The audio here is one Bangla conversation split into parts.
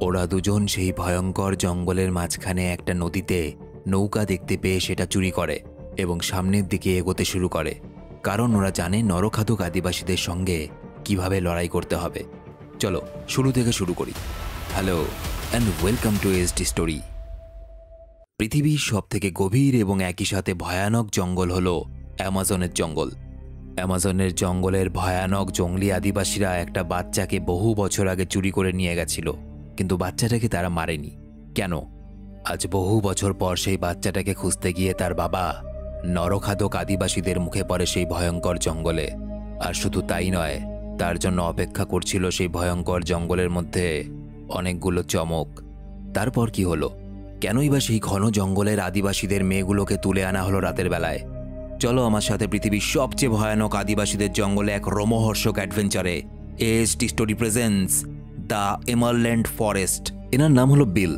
ওরা দুজন সেই ভয়ঙ্কর জঙ্গলের মাঝখানে একটা নদীতে নৌকা দেখতে পেয়ে সেটা চুরি করে এবং সামনের দিকে এগোতে শুরু করে, কারণ ওরা জানে নরখাদক আদিবাসীদের সঙ্গে কিভাবে লড়াই করতে হবে। চলো শুরু থেকে শুরু করি। Hello and welcome to SD story. পৃথিবীর সবথেকে গভীর এবং একই সাথে ভয়ানক জঙ্গল হলো অ্যামাজনের জঙ্গল। অ্যামাজনের জঙ্গলের ভয়ানক জঙ্গলি আদিবাসীরা একটা বাচ্চাকে বহু বছর আগে চুরি করে নিয়ে গেছিল, কিন্তু বাচ্চাটাকে তারা মারেনি। কেন? আজ বহু বছর পর সেই বাচ্চাটাকে খুঁজতে গিয়ে তার বাবা নরখাদক আদিবাসীদের মুখে পড়ে সেই ভয়ঙ্কর জঙ্গলে। আর শুধু তাই নয়, তার জন্য অপেক্ষা করছিল সেই ভয়ঙ্কর জঙ্গলের মধ্যে অনেকগুলো চমক। তারপর কি হলো? কেনই বা সেই ঘন জঙ্গলের আদিবাসীদের মেয়েগুলোকে তুলে আনা হলো রাতের বেলায়? চলো আমার সাথে পৃথিবীর সবচেয়ে ভয়ানক আদিবাসীদের জঙ্গলে এক রোমহর্ষক অ্যাডভেঞ্চারে। SD story presents the emerald forest. এনার নাম হলো বিল,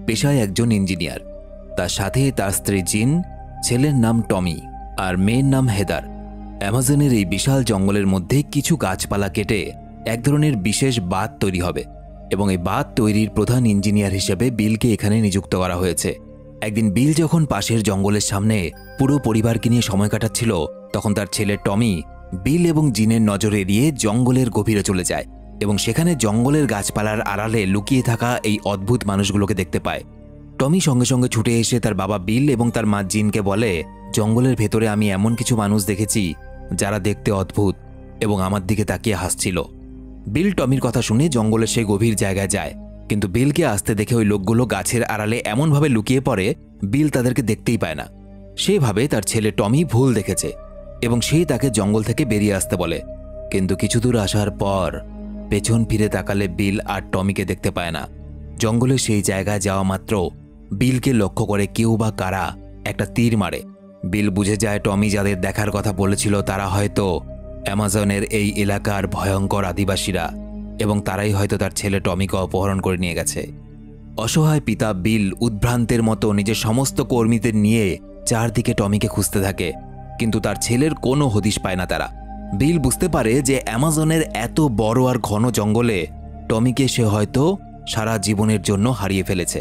পেশায় একজন ইঞ্জিনিয়ার। তার সাথে তার স্ত্রী জিন, ছেলের নাম টমি আর মেয়ের নাম হেদার। অ্যামাজনের এই বিশাল জঙ্গলের মধ্যে কিছু গাছপালা কেটে এক ধরনের বিশেষ বাঁধ তৈরি হবে এবং এই বাঁধ তৈরির প্রধান ইঞ্জিনিয়ার হিসেবে বিলকে এখানে নিযুক্ত করা হয়েছে। একদিন বিল যখন পাশের জঙ্গলের সামনে পুরো পরিবারকে নিয়ে সময় কাটাচ্ছিল, তখন তার ছেলে টমি বিল এবং জিনের নজর এড়িয়ে জঙ্গলের গভীরে চলে যায় এবং সেখানে জঙ্গলের গাছপালার আড়ালে লুকিয়ে থাকা এই অদ্ভুত মানুষগুলোকে দেখতে পায়। টমি সঙ্গে সঙ্গে ছুটে এসে তার বাবা বিল এবং তার মা জিনকে বলে, জঙ্গলের ভেতরে আমি এমন কিছু মানুষ দেখেছি যারা দেখতে অদ্ভুত এবং আমার দিকে তাকিয়ে হাসছিল। বিল টমির কথা শুনে জঙ্গলের সেই গভীর জায়গায় যায়, কিন্তু বিলকে আসতে দেখে ওই লোকগুলো গাছের আড়ালে এমনভাবে লুকিয়ে পড়ে বিল তাদেরকে দেখতেই পায় না। সেভাবে তার ছেলে টমি ভুল দেখেছে এবং সেই তাকে জঙ্গল থেকে বেরিয়ে আসতে বলে। কিন্তু কিছু দূর আসার পর পেছন ফিরে তাকালে বিল আর টমিকে দেখতে পায় না। জঙ্গলের সেই জায়গায় যাওয়া মাত্র বিলকে লক্ষ্য করে কেউ বা কারা একটা তীর মারে। বিল বুঝে যায় টমি যাদের দেখার কথা বলেছিল তারা হয়তো অ্যামাজনের এই এলাকার ভয়ঙ্কর আদিবাসীরা এবং তারাই হয়তো তার ছেলে টমিকে অপহরণ করে নিয়ে গেছে। অসহায় পিতা বিল উদ্ভ্রান্তের মতো নিজের সমস্ত কর্মীদের নিয়ে চারদিকে টমিকে খুঁজতে থাকে, কিন্তু তার ছেলের কোনো হদিশ পায় না তারা। বিল বুঝতে পারে যে অ্যামাজনের এত বড় আর ঘন জঙ্গলে টমিকে সে হয়তো সারা জীবনের জন্য হারিয়ে ফেলেছে।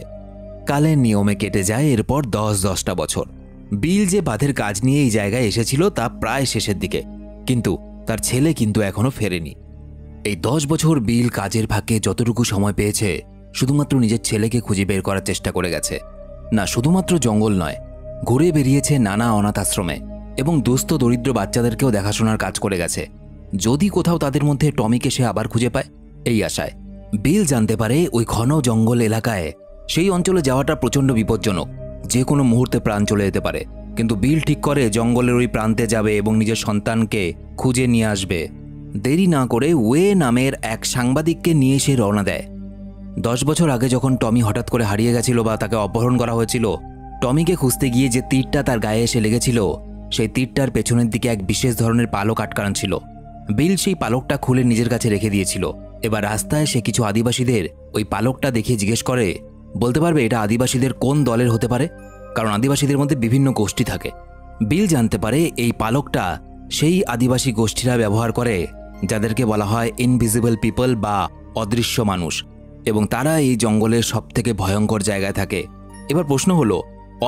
কালের নিয়মে কেটে যায় এরপর 10-10টা বছর। বিল যে বাঁধের কাজ নিয়ে এই জায়গায় এসেছিল তা প্রায় শেষের দিকে, কিন্তু তার ছেলে কিন্তু এখনো ফেরেনি। এই 10 বছর বিল কাজের ফাঁকে যতটুকু সময় পেয়েছে শুধুমাত্র নিজের ছেলেকে খুঁজে বের করার চেষ্টা করে গেছে। না, শুধুমাত্র জঙ্গল নয়, ঘুরে বেরিয়েছে নানা অনাথ আশ্রমে এবং দুস্থ দরিদ্র বাচ্চাদেরকেও দেখাশোনার কাজ করে গেছে, যদি কোথাও তাদের মধ্যে টমিকে সে আবার খুঁজে পায় এই আশায়। বিল জানতে পারে ওই ঘন জঙ্গল এলাকায় সেই অঞ্চলে যাওয়াটা প্রচণ্ড বিপজ্জনক, যে কোনো মুহূর্তে প্রাণ চলে যেতে পারে। কিন্তু বিল ঠিক করে জঙ্গলের ওই প্রান্তে যাবে এবং নিজের সন্তানকে খুঁজে নিয়ে আসবে। দেরি না করে ওয়ে নামের এক সাংবাদিককে নিয়ে সে রওনা দেয়। 10 বছর আগে যখন টমি হঠাৎ করে হারিয়ে গেছিল বা তাকে অপহরণ করা হয়েছিল, টমিকে খুঁজতে গিয়ে যে তীরটা তার গায়ে এসে লেগেছিল সেই তীরটার পেছনের দিকে এক বিশেষ ধরনের পালক আটকানো ছিল। বিল সেই পালকটা খুলে নিজের কাছে রেখে দিয়েছিল। এবার রাস্তায় সে কিছু আদিবাসীদের ওই পালকটা দেখিয়ে জিজ্ঞেস করে, বলতে পারবে এটা আদিবাসীদের কোন দলের হতে পারে? কারণ আদিবাসীদের মধ্যে বিভিন্ন গোষ্ঠী থাকে। বিল জানতে পারে এই পালকটা সেই আদিবাসী গোষ্ঠীরা ব্যবহার করে যাদেরকে বলা হয় ইনভিজিবল পিপল বা অদৃশ্য মানুষ, এবং তারা এই জঙ্গলের সবথেকে ভয়ঙ্কর জায়গায় থাকে। এবার প্রশ্ন হলো,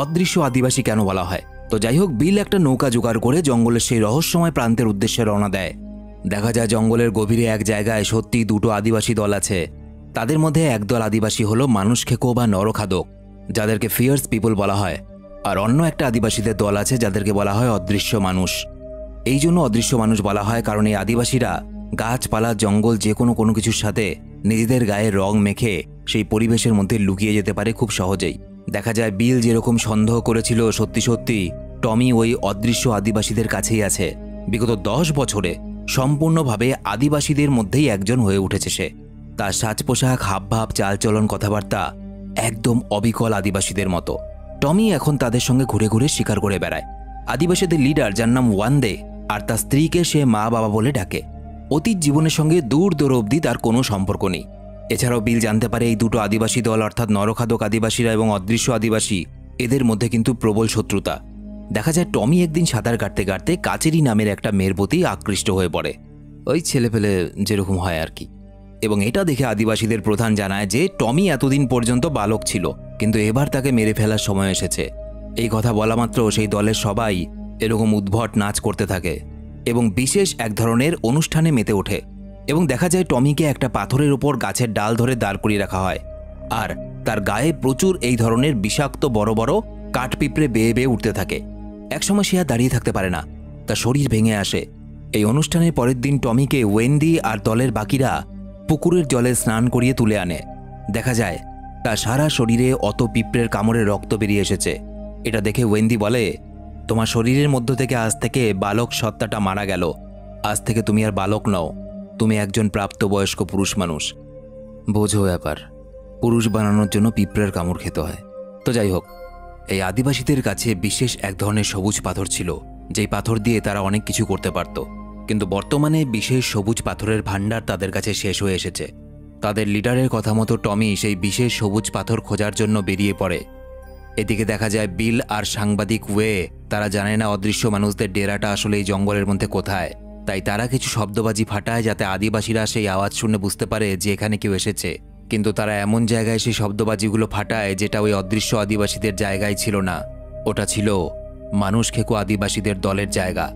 অদৃশ্য আদিবাসী কেন বলা হয়? তো যাই হোক, বিল একটা নৌকা জোগাড় করে জঙ্গলের সেই রহস্যময় প্রান্তের উদ্দেশ্যে রওনা দেয়। দেখা যায় জঙ্গলের গভীরে এক জায়গায় সত্যি দুটো আদিবাসী দল আছে। তাদের মধ্যে একদল আদিবাসী হলো মানুষ খেকো বা নরখাদক, যাদেরকে ফিয়ার্স পিপল বলা হয়, আর অন্য একটা আদিবাসীদের দল আছে যাদেরকে বলা হয় অদৃশ্য মানুষ। এই জন্য অদৃশ্য মানুষ বলা হয় কারণ এই আদিবাসীরা গাছপালা জঙ্গল যে কোনো কিছুর সাথে নিজেদের গায়ে রং মেখে সেই পরিবেশের মধ্যে লুকিয়ে যেতে পারে খুব সহজেই। দেখা যায় বিল যেরকম সন্দেহ করেছিল সত্যি সত্যি টমি ওই অদৃশ্য আদিবাসীদের কাছেই আছে। বিগত 10 বছরে সম্পূর্ণভাবে আদিবাসীদের মধ্যেই একজন হয়ে উঠেছে সে। তার সাজ পোশাক, হাবভাব, চালচলন, কথাবার্তা একদম অবিকল আদিবাসীদের মতো। টমি এখন তাদের সঙ্গে ঘুরে ঘুরে শিকার করে বেড়ায়। আদিবাসীদের লিডার, যার নাম ওয়ান্দে, আর তার স্ত্রীকে সে মা বাবা বলে ডাকে। অতীত জীবনের সঙ্গে দূর দূর অবধি তার কোনো সম্পর্ক নেই। এছাড়াও বিল জানতে পারে এই দুটো আদিবাসী দল অর্থাৎ নরখাদক আদিবাসীরা এবং অদৃশ্য আদিবাসী, এদের মধ্যে কিন্তু প্রবল শত্রুতা। দেখা যায় টমি একদিন সাঁতার কাটতে কাটতে কাচেরি নামের একটা মেয়ের প্রতি আকৃষ্ট হয়ে পড়ে। ওই ছেলেপেলে যেরকম হয় আর কি। এবং এটা দেখে আদিবাসীদের প্রধান জানায় যে টমি এতদিন পর্যন্ত বালক ছিল, কিন্তু এবার তাকে মেরে ফেলার সময় এসেছে। এই কথা বলা মাত্র সেই দলের সবাই এরকম উদ্ভট নাচ করতে থাকে এবং বিশেষ এক ধরনের অনুষ্ঠানে মেতে ওঠে। এবং দেখা যায় টমিকে একটা পাথরের উপর গাছের ডাল ধরে দাঁড় করিয়ে রাখা হয়, আর তার গায়ে প্রচুর এই ধরনের বিষাক্ত বড় বড় কাঠপিঁপড়ে বেয়ে বেয়ে উঠতে থাকে। একসময় সে আর দাঁড়িয়ে থাকতে পারে না, তার শরীর ভেঙে আসে। এই অনুষ্ঠানের পরের দিন টমিকে ওয়েন্ডি আর দলের বাকিরা পুকুরের জলে স্নান করিয়ে তুলে আনে। দেখা যায় তার সারা শরীরে অত পিঁপড়ের কামড়ে রক্ত বেরিয়ে এসেছে। এটা দেখে ওয়েন্ডি বলে, তোমার শরীরের মধ্য থেকে আজ থেকে বালক সত্তাটা মারা গেল। আজ থেকে তুমি আর বালক নও, তুমি একজন প্রাপ্তবয়স্ক পুরুষ মানুষ। বোঝো ব্যাপার, পুরুষ বানানোর জন্য পিঁপড়ের কামড় খেতে হয়। তো যাই হোক, এই আদিবাসীদের কাছে বিশেষ এক ধরনের সবুজ পাথর ছিল, যেই পাথর দিয়ে তারা অনেক কিছু করতে পারত। কিন্তু বর্তমানে বিশেষ সবুজ পাথরের ভাণ্ডার তাদের কাছে শেষ হয়ে এসেছে। তাদের লিডারের কথা মতো টমি সেই বিশেষ সবুজ পাথর খোঁজার জন্য বেরিয়ে পড়ে। এদিকে দেখা যায় বিল আর সাংবাদিক ওয়ে তারা জানে না অদৃশ্য মানুষদের ডেরাটা আসলে এই জঙ্গলের মধ্যে কোথায়। তাই তারা কিছু শব্দবাজি ফাটায় যাতে আদিবাসীরা সেই আওয়াজ শুনে বুঝতে পারে যে এখানে কেউ এসেছে। কিন্তু তারা এমন জায়গায় সেই শব্দবাজিগুলো ফাটায় যেটা ওই অদৃশ্য আদিবাসীদের জায়গায় ছিল না, ওটা ছিল মানুষ খেকো আদিবাসীদের দলের জায়গা।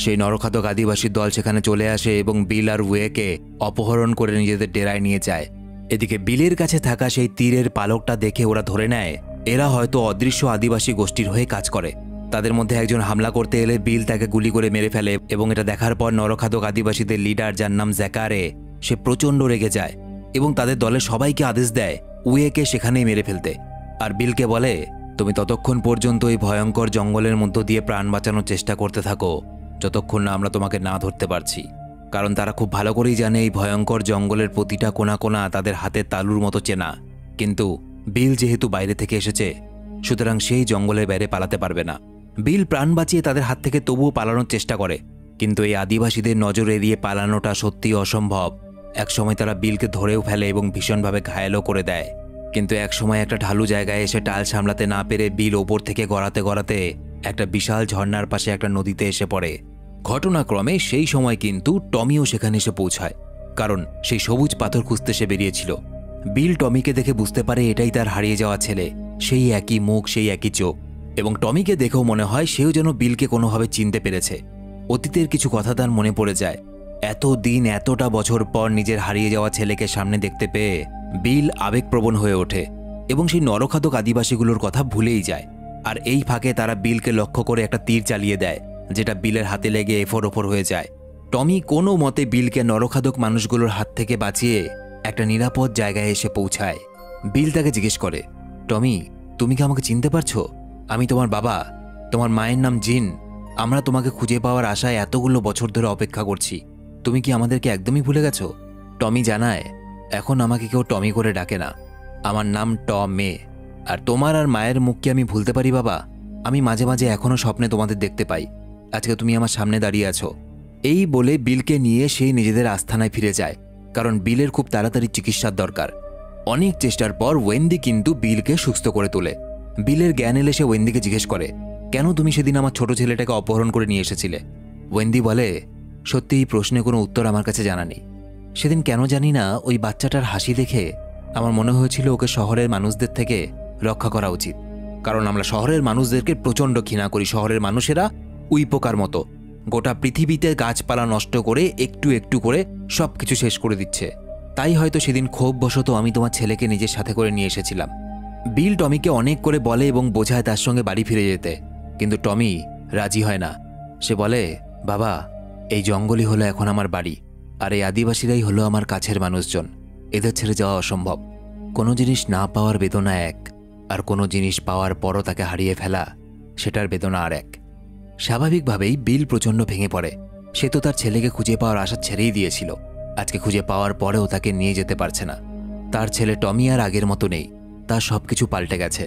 সেই নরখাদক আদিবাসী দল সেখানে চলে আসে এবং বিল আর ওয়েকে অপহরণ করে নিজেদের ডেরায় নিয়ে যায়। এদিকে বিলের কাছে থাকা সেই তীরের পালকটা দেখে ওরা ধরে নেয় এরা হয়তো অদৃশ্য আদিবাসী গোষ্ঠীর হয়ে কাজ করে। তাদের মধ্যে একজন হামলা করতে এলে বিল তাকে গুলি করে মেরে ফেলে এবং এটা দেখার পর নরখাদক আদিবাসীদের লিডার, যার নাম জ্যাকারে, সে প্রচণ্ড রেগে যায় এবং তাদের দলের সবাইকে আদেশ দেয় উয়েকে সেখানেই মেরে ফেলতে। আর বিলকে বলে, তুমি ততক্ষণ পর্যন্ত এই ভয়ঙ্কর জঙ্গলের মধ্য দিয়ে প্রাণ বাঁচানোর চেষ্টা করতে থাকো যতক্ষণ না আমরা তোমাকে না ধরতে পারছি। কারণ তারা খুব ভালো করেই জানে এই ভয়ঙ্কর জঙ্গলের প্রতিটা কোণা কোণা তাদের হাতের তালুর মতো চেনা। কিন্তু বিল যেহেতু বাইরে থেকে এসেছে, সুতরাং সেই জঙ্গলের বাইরে পালাতে পারবে না। বিল প্রাণ বাঁচিয়ে তাদের হাত থেকে তবুও পালানোর চেষ্টা করে, কিন্তু এই আদিবাসীদের নজর এড়িয়ে পালানোটা সত্যিই অসম্ভব। একসময় তারা বিলকে ধরেও ফেলে এবং ভীষণভাবে ঘায়েলও করে দেয়। কিন্তু একসময় একটা ঢালু জায়গায় এসে টাল সামলাতে না পেরে বিল ওপর থেকে গড়াতে গড়াতে একটা বিশাল ঝর্ণার পাশে একটা নদীতে এসে পড়ে। ঘটনাক্রমে সেই সময় কিন্তু টমিও সেখানে এসে পৌঁছায়, কারণ সেই সবুজ পাথর খুঁজতে সে বেরিয়েছিল। বিল টমিকে দেখে বুঝতে পারে এটাই তার হারিয়ে যাওয়া ছেলে, সেই একই মুখ, সেই একই চোখ। এবং টমিকে দেখেও মনে হয় সেও যেন বিলকে কোনোভাবে চিনতে পেরেছে। অতীতের কিছু কথা তার মনে পড়ে যায়। এতদিন, এতটা বছর পর নিজের হারিয়ে যাওয়া ছেলেকে সামনে দেখতে পেয়ে বিল আবেগপ্রবণ হয়ে ওঠে এবং সেই নরখাদক আদিবাসীগুলোর কথা ভুলেই যায়। আর এই ফাঁকে তারা বিলকে লক্ষ্য করে একটা তীর চালিয়ে দেয়, যেটা বিলের হাতে লেগে এফর ওফর হয়ে যায়। টমি কোনো মতে বিলকে নরখাদক মানুষগুলোর হাত থেকে বাঁচিয়ে একটা নিরাপদ জায়গায় এসে পৌঁছায়। বিল তাকে জিজ্ঞেস করে, টমি, তুমি কি আমাকে চিনতে পারছো? আমি তোমার বাবা, তোমার মায়ের নাম জিন। আমরা তোমাকে খুঁজে পাওয়ার আশায় এতগুলো বছর ধরে অপেক্ষা করছি। তুমি কি আমাদেরকে একদমই ভুলে গেছো? টমি জানায়, এখন আমাকে কেউ টমি করে ডাকে না, আমার নাম টমে। আর তোমার আর মায়ের মুখ কি আমি ভুলতে পারি বাবা? আমি মাঝে মাঝে এখনও স্বপ্নে তোমাদের দেখতে পাই। আজকে তুমি আমার সামনে দাঁড়িয়ে আছো। এই বলে বিলকে নিয়ে সেই নিজেদের আস্থানায় ফিরে যায়, কারণ বিলের খুব তাড়াতাড়ি চিকিৎসার দরকার। অনেক চেষ্টার পর ওয়েন্ডি কিন্তু বিলকে সুস্থ করে তোলে। বিলের জ্ঞান এলে সে ওয়েন্ডিকে জিজ্ঞেস করে, কেন তুমি সেদিন আমার ছোট ছেলেটাকে অপহরণ করে নিয়ে এসেছিলে? ওয়েন্ডি বলে, সত্যি এই প্রশ্নে কোনো উত্তর আমার কাছে জানা নেই। সেদিন কেন জানি না ওই বাচ্চাটার হাসি দেখে আমার মনে হয়েছিল ওকে শহরের মানুষদের থেকে রক্ষা করা উচিত। কারণ আমরা শহরের মানুষদেরকে প্রচণ্ড ঘৃণা করি। শহরের মানুষেরা উইপোকার মতো গোটা পৃথিবীতে গাছপালা নষ্ট করে একটু একটু করে সব কিছু শেষ করে দিচ্ছে। তাই হয়তো সেদিন ক্ষোভবশত আমি তোমার ছেলেকে নিজের সাথে করে নিয়ে এসেছিলাম। বিল টমিকে অনেক করে বলে এবং বোঝায় তার সঙ্গে বাড়ি ফিরে যেতে, কিন্তু টমি রাজি হয় না। সে বলে, বাবা, এই জঙ্গলই হলো এখন আমার বাড়ি, আর এই আদিবাসীরাই হলো আমার কাছের মানুষজন। এদের ছেড়ে যাওয়া অসম্ভব। কোনো জিনিস না পাওয়ার বেদনা এক, আর কোনো জিনিস পাওয়ার পরও তাকে হারিয়ে ফেলা, সেটার বেদনা আর এক। স্বাভাবিকভাবেই বিল প্রচণ্ড ভেঙে পড়ে। সে তো তার ছেলেকে খুঁজে পাওয়ার আশা ছেড়েই দিয়েছিল। আজকে খুঁজে পাওয়ার পরেও তাকে নিয়ে যেতে পারছে না। তার ছেলে টমি আর আগের মতো নেই, তার সব কিছু পাল্টে গেছে।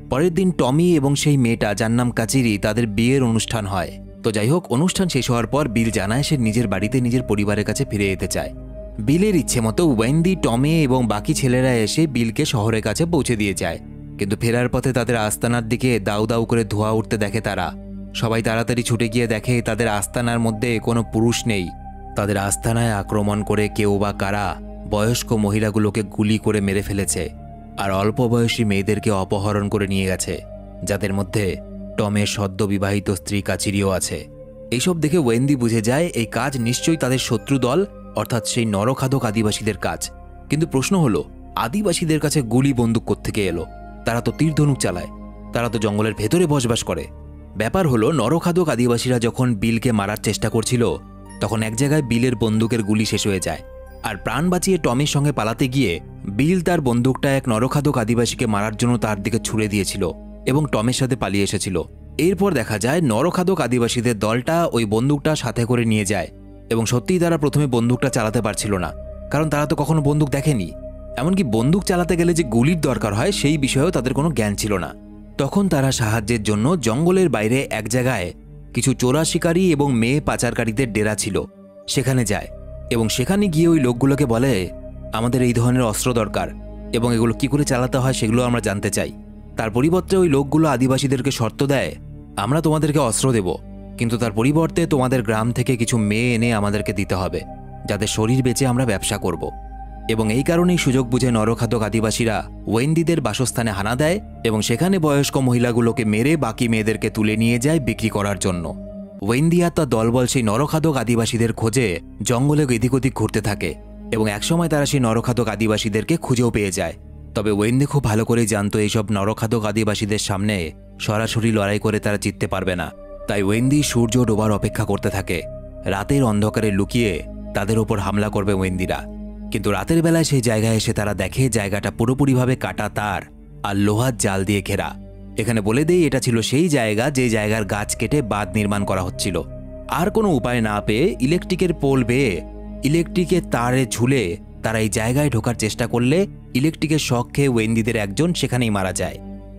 পরের দিন টমি এবং সেই মেয়েটা, যার নাম কাচিরি, তাদের বিয়ের অনুষ্ঠান হয়। তো যাই হোক, অনুষ্ঠান শেষ হওয়ার পর বিল জানায় সে নিজের বাড়িতে নিজের পরিবারের কাছে ফিরে যেতে চায়। বিলের ইচ্ছে মতো ওয়েন্ডি, টমি এবং বাকি ছেলেরা এসে বিলকে শহরের কাছে পৌঁছে দিয়ে যায়। কিন্তু ফেরার পথে তাদের আস্তানার দিকে দাউ দাউ করে ধোঁয়া উঠতে দেখে তারা। সবাই তাড়াতাড়ি ছুটে গিয়ে দেখে তাদের আস্তানার মধ্যে কোনো পুরুষ নেই। তাদের আস্তানায় আক্রমণ করে কেউ বা কারা বয়স্ক মহিলাগুলোকে গুলি করে মেরে ফেলেছে আর অল্প বয়সী মেয়েদেরকে অপহরণ করে নিয়ে গেছে, যাদের মধ্যে টমের সদ্য বিবাহিত স্ত্রী কাচিরিও আছে। এইসব দেখে ওয়েন্দি বুঝে যায় এই কাজ নিশ্চয়ই তাদের শত্রু দল অর্থাৎ সেই নরখাদক আদিবাসীদের কাজ। কিন্তু প্রশ্ন হলো, আদিবাসীদের কাছে গুলি বন্দুক কোত্থেকে এলো? তারা তো তীর ধনুক চালায়, তারা তো জঙ্গলের ভেতরে বসবাস করে। ব্যাপার হলো, নরখাদক আদিবাসীরা যখন বিলকে মারার চেষ্টা করছিল তখন এক জায়গায় বিলের বন্দুকের গুলি শেষ হয়ে যায়, আর প্রাণ বাঁচিয়ে টমির সঙ্গে পালাতে গিয়ে বিল তার বন্দুকটা এক নরখাদক আদিবাসীকে মারার জন্য তার দিকে ছুড়ে দিয়েছিল এবং টমের সাথে পালিয়ে এসেছিল। এরপর দেখা যায় নরখাদক আদিবাসীদের দলটা ওই বন্দুকটা সাথে করে নিয়ে যায় এবং সত্যিই তারা প্রথমে বন্দুকটা চালাতে পারছিল না, কারণ তারা তো কখনো বন্দুক দেখেনি। এমনকি বন্দুক চালাতে গেলে যে গুলির দরকার হয় সেই বিষয়েও তাদের কোনো জ্ঞান ছিল না। তখন তারা সাহায্যের জন্য জঙ্গলের বাইরে এক জায়গায় কিছু চোরা শিকারী এবং মেয়ে পাচারকারীদের ডেরা ছিল, সেখানে যায় এবং সেখানে গিয়ে ওই লোকগুলোকে বলে, আমাদের এই ধরনের অস্ত্র দরকার এবং এগুলো কি করে চালাতে হয় সেগুলো আমরা জানতে চাই। তার পরিবর্তে ওই লোকগুলো আদিবাসীদেরকে শর্ত দেয়, আমরা তোমাদেরকে অস্ত্র দেব, কিন্তু তার পরিবর্তে তোমাদের গ্রাম থেকে কিছু মেয়ে এনে আমাদেরকে দিতে হবে, যাদের শরীর বেচে আমরা ব্যবসা করব। এবং এই কারণেই সুযোগ বুঝে নরখাদক আদিবাসীরা ওয়েন্দিদের বাসস্থানে হানা দেয় এবং সেখানে বয়স্ক মহিলাগুলোকে মেরে বাকি মেয়েদেরকে তুলে নিয়ে যায় বিক্রি করার জন্য। ওয়েন্দি আর তার দলবল সেই নরখাদক আদিবাসীদের খোঁজে জঙ্গলে এদিক ওদিক ঘুরতে থাকে এবং একসময় তারা সেই নরখাদক আদিবাসীদেরকে খুঁজেও পেয়ে যায়। তবে ওয়েন্দি খুব ভালো করেই জানতো এইসব নরখাদক আদিবাসীদের সামনে সরাসরি লড়াই করে তারা জিততে পারবে না। তাই ওয়েন্দি সূর্য ডোবার অপেক্ষা করতে থাকে। রাতের অন্ধকারে লুকিয়ে তাদের ওপর হামলা করবে ওয়েন্দিরা। কিন্তু রাতের বেলায় সেই জায়গায় এসে তারা দেখে জায়গাটা পুরোপুরিভাবে কাটা তার আর লোহার জাল দিয়ে ঘেরা। এখানে বলে দেই, এটা ছিল সেই জায়গা যে জায়গার গাছ কেটে বাঁধ নির্মাণ করা হচ্ছিল। আর কোনো উপায় না পেয়ে ইলেকট্রিকের পোল বেয়ে ইলেকট্রিকের তারে ঝুলে তারা এই জায়গায় ঢোকার চেষ্টা করলে ইলেকট্রিকের শক খেয়ে ওয়েন্দিদের একজন সেখানেই মারা যায়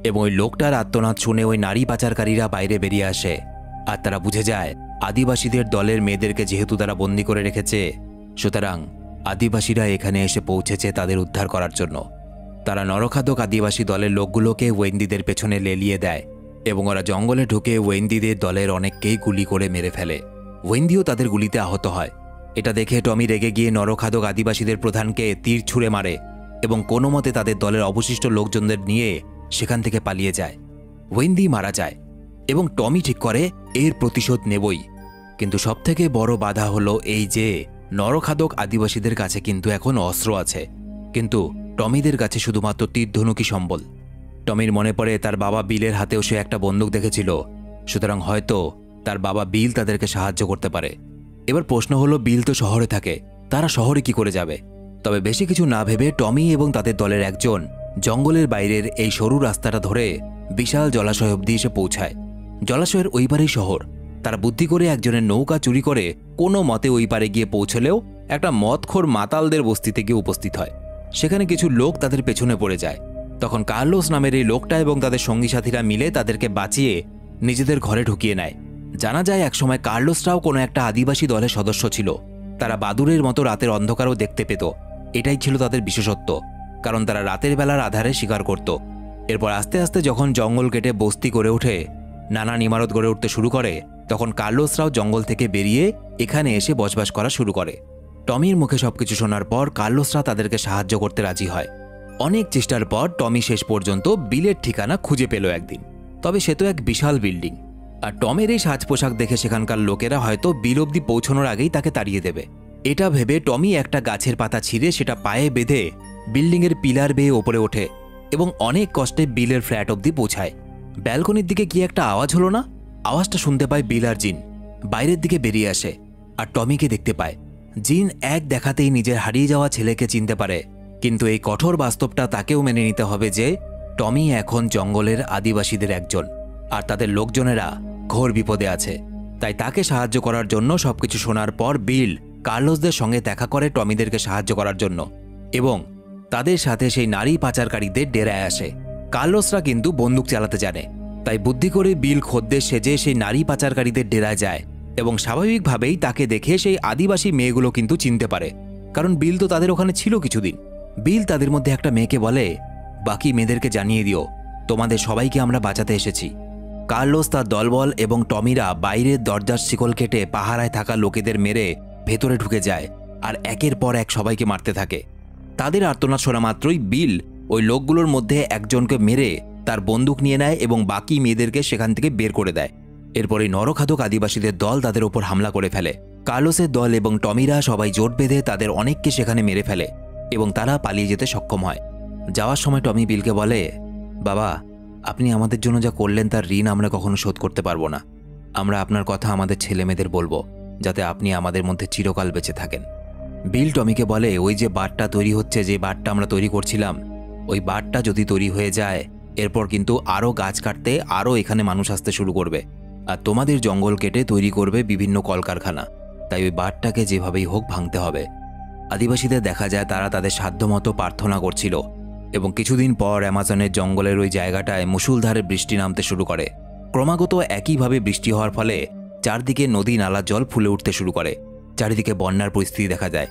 এবং ওই লোকটার আত্মনাদ শুনে ওই নারী পাচারকারীরা বাইরে বেরিয়ে আসে আর তারা বুঝে যায় আদিবাসীদের দলের মেয়েদেরকে যেহেতু তারা বন্দি করে রেখেছে, সুতরাং আদিবাসীরা এখানে এসে পৌঁছেছে তাদের উদ্ধার করার জন্য। তারা নরখাদক আদিবাসী দলের লোকগুলোকে ওয়েন্দিদের পেছনে লেলিয়ে দেয় এবং ওরা জঙ্গলে ঢুকে ওয়েন্দিদের দলের অনেককেই গুলি করে মেরে ফেলে। ওয়েন্দিও তাদের গুলিতে আহত হয়। এটা দেখে টমি রেগে গিয়ে নরখাদক আদিবাসীদের প্রধানকে তীর ছুঁড়ে মারে এবং কোনো মতে তাদের দলের অবশিষ্ট লোকজনদের নিয়ে সেখান থেকে পালিয়ে যায়। ওয়েন্দি মারা যায় এবং টমি ঠিক করে এর প্রতিশোধ নেবই। কিন্তু সবথেকে বড় বাধা হলো এই যে নরখাদক আদিবাসীদের কাছে কিন্তু এখন অস্ত্র আছে, কিন্তু টমিদের কাছে শুধুমাত্র তীর ধনুকই সম্বল। টমির মনে পড়ে তার বাবা বিলের হাতেও সে একটা বন্দুক দেখেছিল, সুতরাং হয়তো তার বাবা বিল তাদেরকে সাহায্য করতে পারে। এবার প্রশ্ন হলো, বিল তো শহরে থাকে, তারা শহরে কি করে যাবে? তবে বেশি কিছু না ভেবে টমি এবং তাদের দলের একজন জঙ্গলের বাইরের এই সরু রাস্তাটা ধরে বিশাল জলাশয় অবধি এসে পৌঁছায়। জলাশয়ের ওই পারেই শহর। তারা বুদ্ধি করে একজনের নৌকা চুরি করে কোনো মতে ওই পারে গিয়ে পৌঁছলেও একটা মদখোর মাতালদের বস্তিতে গিয়ে উপস্থিত হয়। সেখানে কিছু লোক তাদের পেছনে পড়ে যায়। তখন কার্লোস নামের এই লোকটা এবং তাদের সঙ্গী সাথীরা মিলে তাদেরকে বাঁচিয়ে নিজেদের ঘরে ঢুকিয়ে নেয়। জানা যায় একসময় কার্লোসরাও কোনো একটা আদিবাসী দলের সদস্য ছিল। তারা বাদুরের মতো রাতের অন্ধকারও দেখতে পেত। এটাই ছিল তাদের বিশেষত্ব, কারণ তারা রাতের বেলার আধারে শিকার করত। এরপর আস্তে আস্তে যখন জঙ্গল কেটে বস্তি গড়ে ওঠে, নানান ইমারত গড়ে উঠতে শুরু করে, তখন কার্লোসরাও জঙ্গল থেকে বেরিয়ে এখানে এসে বসবাস করা শুরু করে। টমির মুখে সবকিছু শোনার পর কার্লোসরা তাদেরকে সাহায্য করতে রাজি হয়। অনেক চেষ্টার পর টমি শেষ পর্যন্ত বিলের ঠিকানা খুঁজে পেল একদিন। তবে সে তো এক বিশাল বিল্ডিং, আর টমের এই সাজ পোশাক দেখে সেখানকার লোকেরা হয়তো বিল অব্দি পৌঁছানোর আগেই তাকে তাড়িয়ে দেবে। এটা ভেবে টমি একটা গাছের পাতা ছিঁড়ে সেটা পায়ে বেঁধে বিল্ডিংয়ের পিলার বেয়ে ওপরে ওঠে এবং অনেক কষ্টে বিলের ফ্ল্যাট অব্দি পৌঁছায়। ব্যালকনির দিকে কি একটা আওয়াজ হলো না? আওয়াজটা শুনতে পায় বিল আর জিন। বাইরের দিকে বেরিয়ে আসে আর টমিকে দেখতে পায়। জিন এক দেখাতেই নিজের হারিয়ে যাওয়া ছেলেকে চিনতে পারে, কিন্তু এই কঠোর বাস্তবটা তাকেও মেনে নিতে হবে যে টমি এখন জঙ্গলের আদিবাসীদের একজন আর তাদের লোকজনেরা ঘোর বিপদে আছে। তাই তাকে সাহায্য করার জন্য সবকিছু শোনার পর বিল কার্লোসদের সঙ্গে দেখা করে টমিদেরকে সাহায্য করার জন্য এবং তাদের সাথে সেই নারী পাচারকারীদের ডেরায় আসে। কার্লোসরা কিন্তু বন্দুক চালাতে জানে, তাই বুদ্ধি করে বিল খদ্দের সেজে সেই নারী পাচারকারীদের ডেরায় যায় এবং স্বাভাবিকভাবেই তাকে দেখে সেই আদিবাসী মেয়েগুলো কিন্তু চিনতে পারে, কারণ বিল তো তাদের ওখানে ছিল কিছুদিন। বিল তাদের মধ্যে একটা মেয়েকে বলে, বাকি মেয়েদেরকে জানিয়ে দিও তোমাদের সবাইকে আমরা বাঁচাতে এসেছি। কার্লোস তার দলবল এবং টমিরা বাইরের দরজার শিকল কেটে পাহারায় থাকা লোকেদের মেরে ভেতরে ঢুকে যায় আর একের পর এক সবাইকে মারতে থাকে। তাদের আর্তনাদ শোনা মাত্রই বিল ওই লোকগুলোর মধ্যে একজনকে মেরে তার বন্দুক নিয়ে নেয় এবং বাকি মেয়েদেরকে সেখান থেকে বের করে দেয়। এরপরে নরখাদক আদিবাসীদের দল তাদের ওপর হামলা করে ফেলে। কার্লোসের দল এবং টমিরা সবাই জোট বেঁধে তাদের অনেককে সেখানে মেরে ফেলে এবং তারা পালিয়ে যেতে সক্ষম হয়। যাওয়ার সময় টমি বিলকে বলে, বাবা, আপনি আমাদের জন্য যা করলেন তার ঋণ আমরা কখনো শোধ করতে পারবো না। আমরা আপনার কথা আমাদের ছেলেমেয়েদের বলবো, যাতে আপনি আমাদের মধ্যে চিরকাল বেঁচে থাকেন। বিল টমিকে বলে, ওই যে বাঁটটা তৈরি হচ্ছে, যে বাঁটটা আমরা তৈরি করছিলাম, ওই বাঁটটা যদি তৈরি হয়ে যায় এরপর কিন্তু আরও গাছ কাটতে আরও এখানে মানুষ আসতে শুরু করবে, আর তোমাদের জঙ্গল কেটে তৈরি করবে বিভিন্ন কলকারখানা। তাই ওই বাঁটটাকে যেভাবেই হোক ভাঙতে হবে। আদিবাসীদের দেখা যায় তারা তাদের সাধ্যমতো প্রার্থনা করছিল এবং কিছুদিন পর অ্যামাজনের জঙ্গলের ওই জায়গাটায় মুষলধারে বৃষ্টি নামতে শুরু করে। ক্রমাগত একইভাবে বৃষ্টি হওয়ার ফলে চারদিকে নদী নালার জল ফুলে উঠতে শুরু করে। চারিদিকে বন্যার পরিস্থিতি দেখা যায়।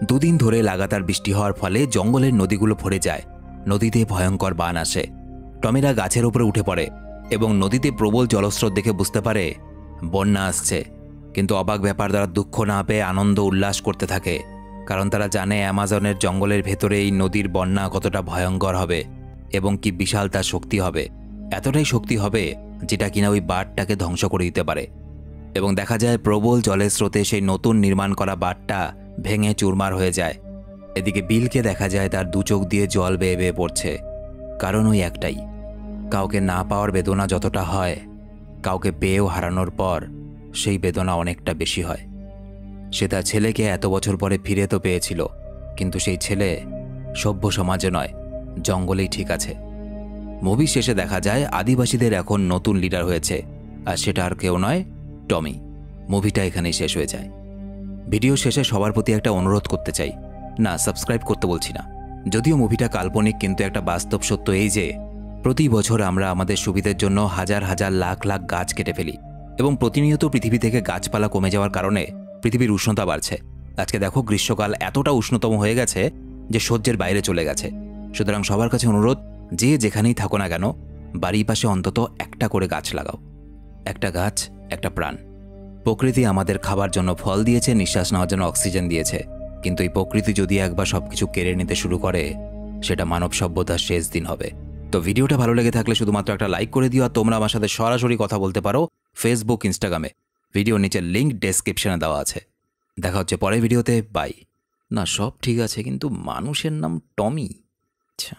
দুদিন ধরে লাগাতার বৃষ্টি হওয়ার ফলে জঙ্গলের নদীগুলো ভরে যায়। নদীতে ভয়ঙ্কর বান আসে। টমিরা গাছের উপরে উঠে পড়ে এবং নদীতে প্রবল জলস্রোত দেখে বুঝতে পারে বন্যা আসছে। কিন্তু অবাক ব্যাপার, তারা দুঃখ না পেয়ে আনন্দ উল্লাস করতে থাকে, কারণ তারা জানে অ্যামাজনের জঙ্গলের ভেতরে এই নদীর বন্যা কতটা ভয়ঙ্কর হবে এবং কি বিশাল তার শক্তি হবে। এতটাই শক্তি হবে যেটা কিনা ওই বাঁটটাকে ধ্বংস করে দিতে পারে। এবং দেখা যায় প্রবল জলের স্রোতে সেই নতুন নির্মাণ করা বাঁটটা ভেঙে চুরমার হয়ে যায়। এদিকে বিলকে দেখা যায় তার দু চোখ দিয়ে জল বেয়ে বেয়ে পড়ছে। কারণ ওই একটাই, কাউকে না পাওয়ার বেদনা যতটা হয়, কাউকে পেয়েও হারানোর পর সেই বেদনা অনেকটা বেশি হয়। সে তার ছেলেকে এত বছর পরে ফিরে তো পেয়েছিল, কিন্তু সেই ছেলে সভ্য সমাজে নয়, জঙ্গলেই ঠিক আছে। মুভি শেষে দেখা যায় আদিবাসীদের এখন নতুন লিডার হয়েছে, আর সেটা আর কেউ নয়, টমি। মুভিটা এখানেই শেষ হয়ে যায়। ভিডিও শেষে সবার প্রতি একটা অনুরোধ করতে চাই, না সাবস্ক্রাইব করতে বলছি না। যদিও মুভিটা কাল্পনিক, কিন্তু একটা বাস্তব সত্য এই যে প্রতি বছর আমরা আমাদের সুবিধার জন্য হাজার হাজার লাখ লাখ গাছ কেটে ফেলি এবং প্রতিনিয়ত পৃথিবী থেকে গাছপালা কমে যাওয়ার কারণে পৃথিবীর উষ্ণতা বাড়ছে। আজকে দেখো গ্রীষ্মকাল এতটা উষ্ণতম হয়ে গেছে যে সহ্যের বাইরে চলে গেছে। সুতরাং সবার কাছে অনুরোধ, যে যেখানেই থাকো না কেন, বাড়ির পাশে অন্তত একটা করে গাছ লাগাও। একটা গাছ একটা প্রাণ। প্রকৃতি আমাদের খাবার জন্য ফল দিয়েছে, নিঃশ্বাস নেওয়ার জন্য অক্সিজেন দিয়েছে, কিন্তু এই প্রকৃতি যদি একবার সবকিছু কেড়ে নিতে শুরু করে, সেটা মানব সভ্যতার শেষ দিন হবে। তো ভিডিওটা ভালো লেগে থাকলে শুধুমাত্র একটা লাইক করে দিও, আর তোমরা আমার সাথে সরাসরি কথা বলতে পারো ফেসবুক, ইনস্টাগ্রামে। ভিডিওর নিচে লিঙ্ক ডেসক্রিপশনে দেওয়া আছে। দেখা হচ্ছে পরের ভিডিওতে। বাই। না, সব ঠিক আছে, কিন্তু মানুষের নাম টমি। আচ্ছা।